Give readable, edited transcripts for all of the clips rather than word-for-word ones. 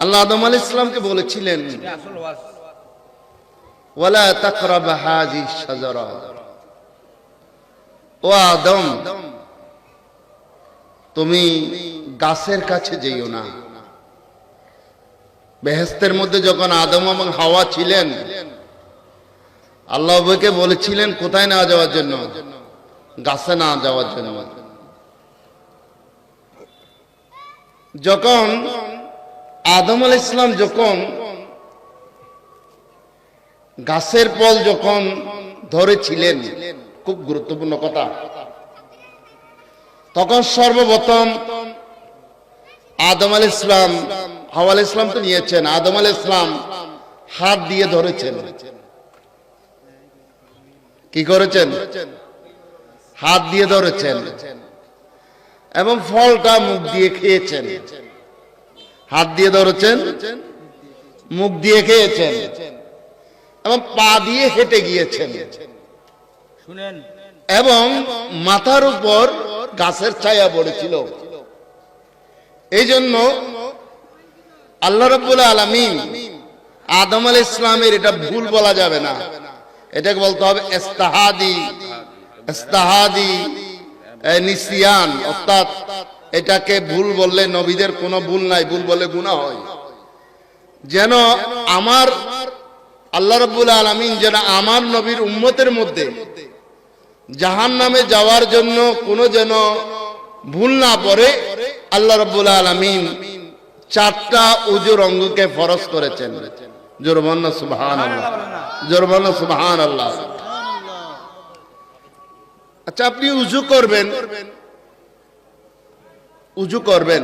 আল্লাহ আদম আলাইহিস সালামকে বলেছিলেন ওয়ালা তাকরাবা হাযিহিশ শাজারা, ও আদম তুমি গাছের কাছে যেও না। বেহেশতের মধ্যে যখন আদম এবং হাওয়া ছিলেন, আল্লাহ উভয়কে বলেছিলেন কোথায় না যাওয়ার জন্য? গাছে না যাওয়ার জন্য। যখন আদম আলাইহিস সালাম যখন গাছের ফল যখন ধরেছিলেন, খুব গুরুত্বপূর্ণ কথা, তখন সর্বপ্রথম আদম আলাইহিস সালাম, হাওয়া আলাইহিস সালাম তো নিয়েছেন, আদম আলাইহিস সালাম হাত দিয়ে ধরেছেন। কি করেছেন? হাত দিয়ে ধরেছেন এবং ফলটা মুখ দিয়ে খেয়েছেন। হাত দিয়ে ধরেছেন, মুখ দিয়ে খেয়েছেন এবং পা দিয়ে হেঁটে গিয়েছেন এবং মাথার উপর গাছের ছায়া পড়েছিল। এই জন্য আল্লাহ রাব্বুল আলামিন আদম আলাইহিস সালামের এটা ভুল বলা যাবে না, এটাকে বলতে হবে ইস্তাহাদি নিসিয়ান, অর্থাৎ এটাকে ভুল বললে নবীদের কোনো ভুল নাই, ভুল বললে গুনাহ হয়। যেন আমার আল্লাহ রাব্বুল আলামিন যেন আমার নবীর উম্মতের মধ্যে জাহান্নামে যাওয়ার জন্য কোনো যেন ভুল না পড়ে, আল্লাহ রাব্বুল আলামিন 4টা উযুর অঙ্গকে ফরজ করেছেন। জোরে বলেন না সুবহানাল্লাহ, জোরে বলেন না সুবহানাল্লাহ। আচ্ছা, আপনি উযু করবেন, উযু করবেন,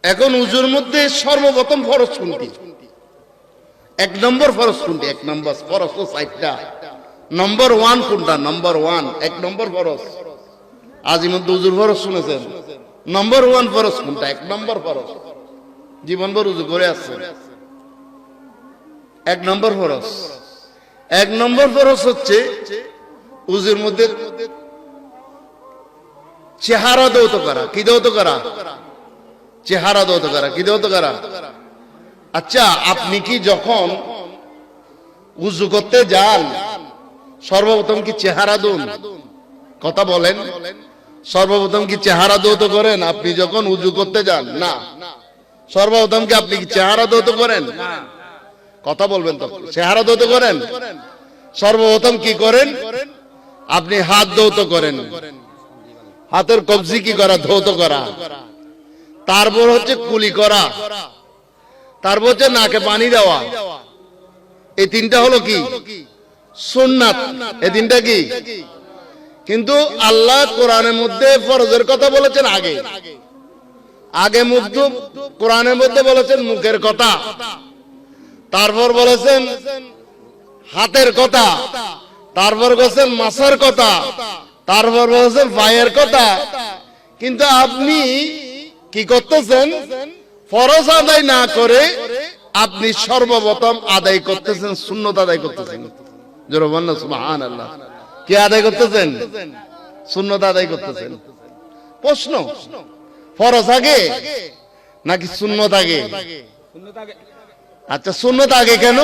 এখন উযুর মধ্যে সর্বপ্রথম ফরজ কোনটি? 1 নম্বর ফরজ কোনটি? 1 নম্বর ফরজ তো 4টা, নম্বর 1 কোনটা? নম্বর 1 1 নম্বর ফরজ। আজিমুদ্দ উযুর ফরজ শুনেছেন? নম্বর 1 ফরজ কোনটা? 1 নম্বর ফরজ। জীবনভর উযু করে আসছেন, 1 নম্বর ফরজ। 1 নম্বর ফরজ হচ্ছে উযুর মধ্যে চেহারা দৌত করা। কি দৌত করা? চেহারা দৌত করা। কি দৌত করা? আচ্ছা, আপনি কি যখন উযু করতে যান সর্বপ্রথম কি চেহারা দৌন? কথা বলেন, সর্বপ্রথম কি চেহারা দৌত করেন আপনি যখন উযু করতে যান? না। সর্বপ্রথম কি আপনি কি চেহারা দৌত করেন? কথা বলবেন তো, চেহারা দৌত করেন? সর্বপ্রথম কি করেন? আপনি হাত দৌত করেন, হাতের কবজি কি করা? ধৌত করা। তারপর হচ্ছে কুলি করা, তারপর হচ্ছে নাকে পানি দেওয়া। এই 3টা হলো কি? সুন্নাত। এই 3টা কি? কিন্তু আল্লাহ কোরআনের মধ্যে ফরজের কথা বলেছেন আগে আগে মুখ, কোরআনের মধ্যে বলেছেন মুখের কথা, তারপর বলেছেন হাতের কথা, তারপর বলেছেন মাসার কথা, তারপর বলেছেন পায়ের কথা। কিন্তু আপনি কি করতেছেন? ফরজ আদায় না করে আপনি সর্বপ্রথম আদায় করতেছেন সুন্নত আদায় করতেছেন। জোরে বলেন না সুবহানাল্লাহ। কি আদায় করতেছেন? সুন্নত আদায় করতেছেন। প্রশ্ন, ফরজ আগে নাকি সুন্নত আগে? আচ্ছা, সুন্নত আগে কেন?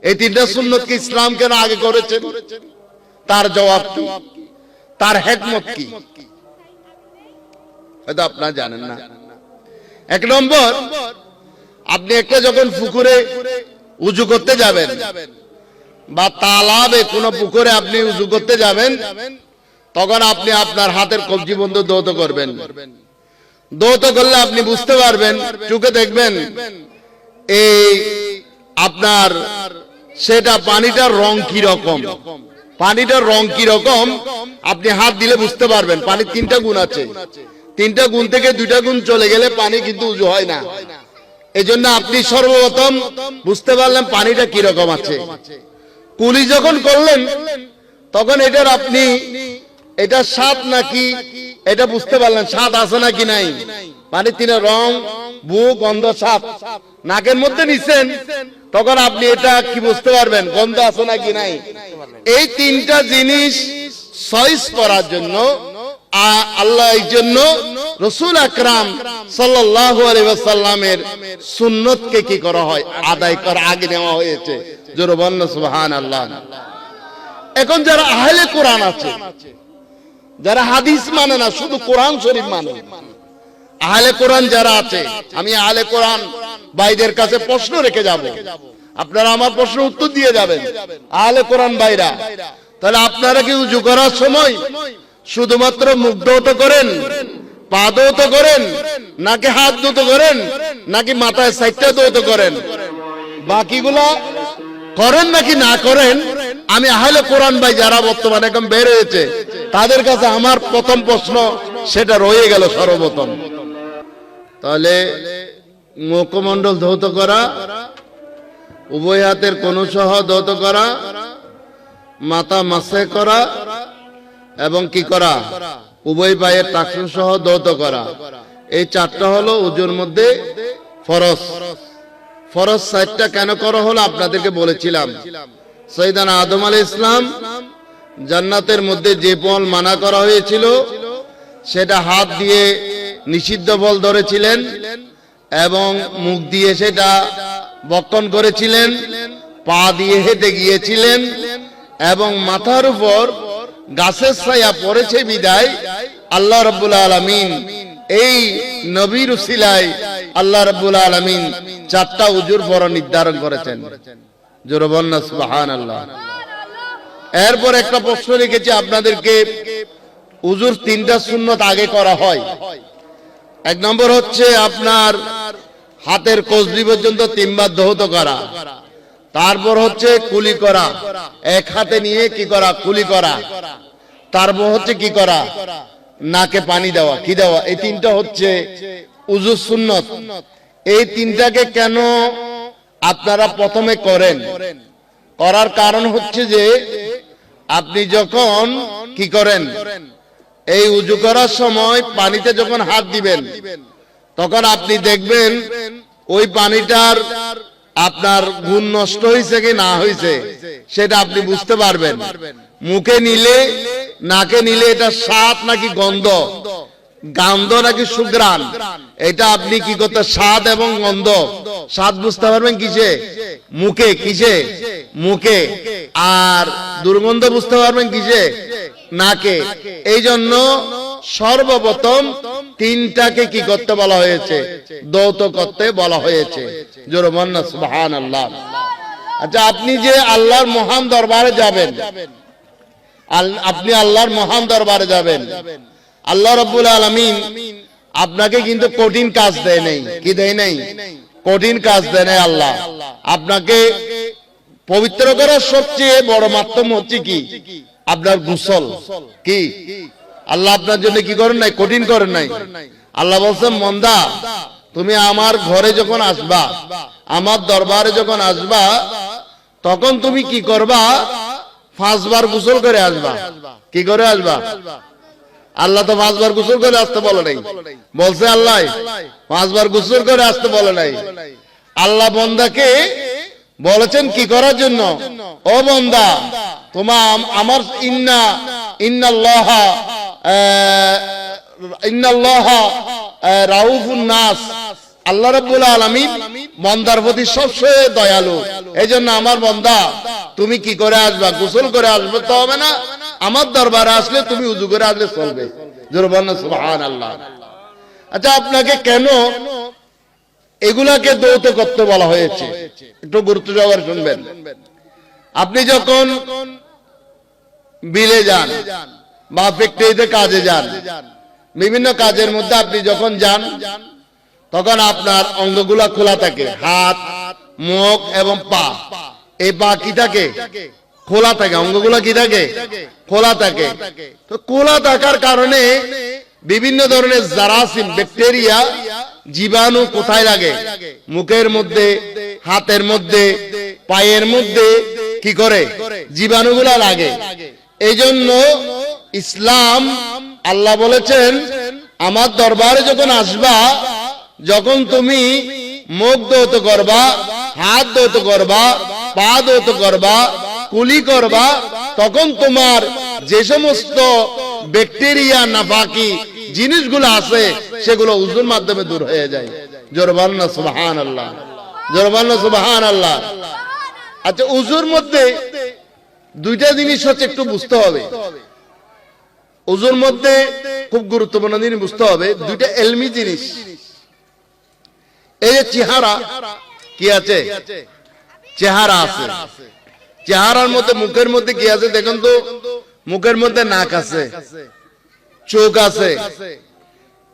এই 3টা সুন্নত কি ইসলাম কেন আগে করেছেন? তার জবাব কি? তার হিকমত কি? হয়তো আপনারা জানেন না। 1 নম্বর, আপনি একটা যখন পুকুরে উযু করতে যাবেন বা তালাবে কোন পুকুরে আপনি উযু করতে যাবেন, তখন আপনি আপনার হাতের কবজি বন্ধ দৌত করবেন। দৌত করলে আপনি বুঝতে পারবেন, চোখে দেখবেন এই আপনার সেটা পানিটার রং কি রকম, পানিটার রং কি রকম আপনি হাত দিলে বুঝতে পারবেন। পানির 3টা গুণ আছে, 3টা গুণ থেকে 2টা গুণ চলে গেলে পানি কিন্তু উযু হয় না। এজন্য আপনি সর্বপ্রথম বুঝতে পারলেন পানিটা কি রকম আছে। কুলি যখন করলেন তখন এটার আপনি এটা স্বাদ নাকি এটা বুঝতে পারলেন, স্বাদ আছে নাকি নাই। পানির 3 রং, বু, গন্ধ, স্বাদ নাকের মধ্যে নিছেন, তখন আপনি এটা কি বুঝতে পারবেন গন্ধ আছে নাকি নাই। এই 3টা জিনিস চয়েস করার জন্য আল্লাহ এই জন্য রাসূল আকরাম সাল্লাল্লাহু আলাইহি ওয়াসাল্লামের সুন্নতকে কি করা হয়, আদায় করা আগে নেওয়া হয়েছে। জোরে বলেন সুবহানাল্লাহ। এখন যারা আহলে কোরআন আছে, যারা হাদিস মানে না, শুধু কোরআন শরীফ মানে, আহলে কোরআন যারা আছে, আমি আহলে কোরআন ভাইদের কাছে প্রশ্ন রেখে যাব, আপনারা আমার প্রশ্নের উত্তর দিয়ে যাবেন। আহলে কোরআন ভাইরা, তাহলে আপনারা কি উযু করার সময় শুধুমাত্র মুখ ধৌত করেন, পা ধৌত করেন, নাকি হাত ধৌত করেন, নাকি মাথায় সাইডটা ধৌত করেন, বাকিগুলা করেন নাকি না করেন? আমি আহলে কোরআন ভাই যারা বর্তমানে এখন বের হয়েছে তাদের কাছে আমার প্রথম প্রশ্ন সেটা রয়ে গেল সর্বপ্রথম। তাহলে মুখমণ্ডল ধৌত করা, উভয় হাতের কনুই সহ ধৌত করা, মাথা মাসে করা এবং কি করা, উভয় পায়ের টাকসু সহ ধৌত করা, এই চারটা হলো উযুর মধ্যে ফরজ। ফরজ সাইডটা কেন করা হলো আপনাদেরকে বলেছিলাম। সাইয়েদানা আদম আলাইহিস সালাম জান্নাতের মধ্যে যে ফল মানা করা হয়েছিল সেটা হাত দিয়ে নিষিদ্ধ ফল ধরেছিলেন এবং মুখ দিয়ে সেটা ভক্ষণ করেছিলেন, পা দিয়ে হেঁটে গিয়েছিলেন এবং মাথার উপর গাছের ছায়া পড়েছে বিদায় আল্লাহ রাব্বুল আলামিন এই নবীর উসিলায় আল্লাহ রাব্বুল আলামিন চারটা উযুর ফরজ নির্ধারণ করেছেন। জোরে বলেন সুবহানাল্লাহ। এরপর একটা প্রশ্ন লিখেছি আপনাদেরকে, উযুর তিনটা সুন্নত আগে করা হয়। এক নম্বর হচ্ছে আপনার হাতের কসবি পর্যন্ত তিনবার ধৌত করা, তারপর হচ্ছে কুলি করা, এক হাতে নিয়ে কি করা, কুলি করা, তারপর হচ্ছে কি করা, নাকে পানি দেওয়া, কি দেওয়া, এই তিনটা হচ্ছে উযুর সুন্নত। এই তিনটাকে কেন আপনারা প্রথমে করেন? করার কারণ হচ্ছে যে আপনি যখন কি করেন, এই উযু করার সময় পানিতে যখন হাত দিবেন তখন আপনি দেখবেন ওই পানিটার আপনার গুণ নষ্ট হয়েছে কি না হয়েছে সেটা আপনি বুঝতে পারবেন। মুখে নিলে, নাকে নিলে এটা স্বাদ নাকি গন্ধ, গন্ধ নাকি সুঘ্রাণ, এটা আপনি কি করতে, স্বাদ এবং গন্ধ, স্বাদ বুঝতে পারবেন কিসে, মুখে, কিসে, মুখে, আর দুর্গন্ধ বুঝতে পারবেন কিসে, নাকে। এই জন্য সর্বপ্রথম তিনটাকে কি করতে বলা হয়েছে, ধৌত করতে বলা হয়েছে। জোরে বলেন সুবহানাল্লাহ। আচ্ছা, আপনি যে আল্লাহর মহান দরবারে যাবেন, আপনি আল্লাহর মহান দরবারে যাবেন, আল্লাহ রাব্বুল আলামিন আপনাকে কিন্তু কঠিন কাজ দেয় নাই, কি দেয় নাই, কঠিন কাজ দেয় নাই। আল্লাহ আপনাকে পবিত্র করার সবচেয়ে বড় মাধ্যম হচ্ছে কি, আপনার গোসল। কি আল্লাহ আপনার জন্য কি করেন নাই, কঠিন করেন নাই। আল্লাহ বলছেন, মন্দা তুমি আমার ঘরে যখন আসবা, আমার দরবারে যখন আসবা, তখন তুমি কি করবা, 5 বার গোসল করে আসবা। কি করে আসবা? আল্লাহ তো 5 বার গোসল করে আসতে বলে নাই, বলছে আল্লাহ 5 বার গোসল করে আসতে বলে নাই। আল্লাহ বান্দাকে বলেছেন কি করার জন্য, ও বান্দা তোমার আমার ইন্নাল্লাহা রাউফুন নাস, আল্লাহ রাব্বুল আলামিন বান্দার প্রতি সবচেয়ে দয়ালু। এইজন্য আমার বান্দা তুমি কি করে আসবা, গোসল করে আসবে তো হবে না, আমার দরবারে আসলে তুমি উযু করে আসলে চলবে। জোরে বলেন সুবহানাল্লাহ। আচ্ছা, আপনাকে কেন এগুলাকে ধৌত করতে বলা হয়েছে একটু গুরুত্ব সহকারে শুনবেন। আপনি যখন বিলে যান বা ফ্যাক্টরিতে কাজে যান, বিভিন্ন কাজের মধ্যে আপনি যখন যান তখন আপনার অঙ্গগুলা খোলা থাকে, হাত, মুখ এবং পা। এই পা কি থাকে, খোলা থাকে, অঙ্গগুলা কি থাকে, খোলা থাকে। তো খোলা থাকার কারণে বিভিন্ন ধরনের জারাসিম, ব্যাকটেরিয়া, জীবাণু কোথায় লাগে, মুখের মধ্যে, হাতের মধ্যে, পায়ের মধ্যে কি করে, জীবাণুগুলা লাগে। এই জন্য ইসলাম, আল্লাহ বলেছেন আমার দরবারে যখন আসবা, যখন তুমি মুখ ধৌত করবা, হাত ধৌত করবা, পা ধৌত করবা, কুলি করবা, তখন তোমার যে সমস্ত ব্যাকটেরিয়া নাপাকি জিনিসগুলো আছে সেগুলো উজুর মাধ্যমে দূর হয়ে যায়। জোরে বলেন না সুবহানাল্লাহ, জোরে বলেন না সুবহানাল্লাহ। আচ্ছা, উজুর মধ্যে দুইটা জিনিস হচ্ছে একটু বুঝতে হবে। উজুর মধ্যে খুব গুরুত্বপূর্ণ জিনিস বুঝতে হবে, দুইটা এলমি জিনিস। এই যে চেহারা কি আছে, চেহারা আছে, চেহারার মধ্যে মুখের মধ্যে কি আছে দেখুন তো। মুখের মধ্যে নাক আছে, চোখ আছে,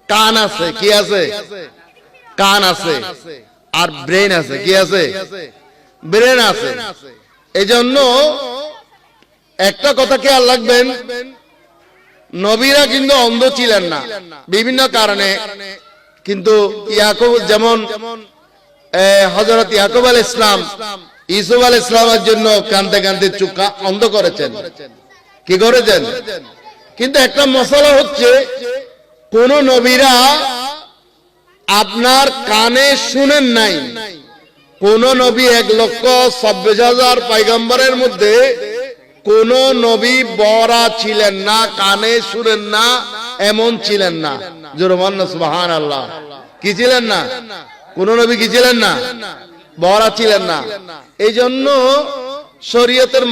কান আছে, কি আছে, কান আছে, আর ব্রেন আছে, কি আছে, ব্রেন আছে। এই জন্য একটা কথা খেয়াল রাখবেন, নবীরা কিন্তু অন্ধ ছিলেন না বিভিন্ন কারণে। কিন্তু ইয়াকুব, যেমন হযরত ইয়াকুব আলাইহিস সালাম ইউসুফ আলাইহিস সালামের জন্য কাঁদতে কাঁদতে চোখ অন্ধ করেছেন, কি করেছেন। কিন্তু একটা মশলা হচ্ছে, কোন নবীরা আপনার কানে শুনেন নাই। কোন নবী 1,26,000 পয়গম্বরের মধ্যে কোন নবী বরা ছিলেন না, কানে শুনেন না, এমন ছিলেন না। জোরে বলেন না সুবহানাল্লাহ। কি ছিলেন না? কোন নবী কি ছিলেন না? বরা ছিলেন না। এই জন্য শরীয়তের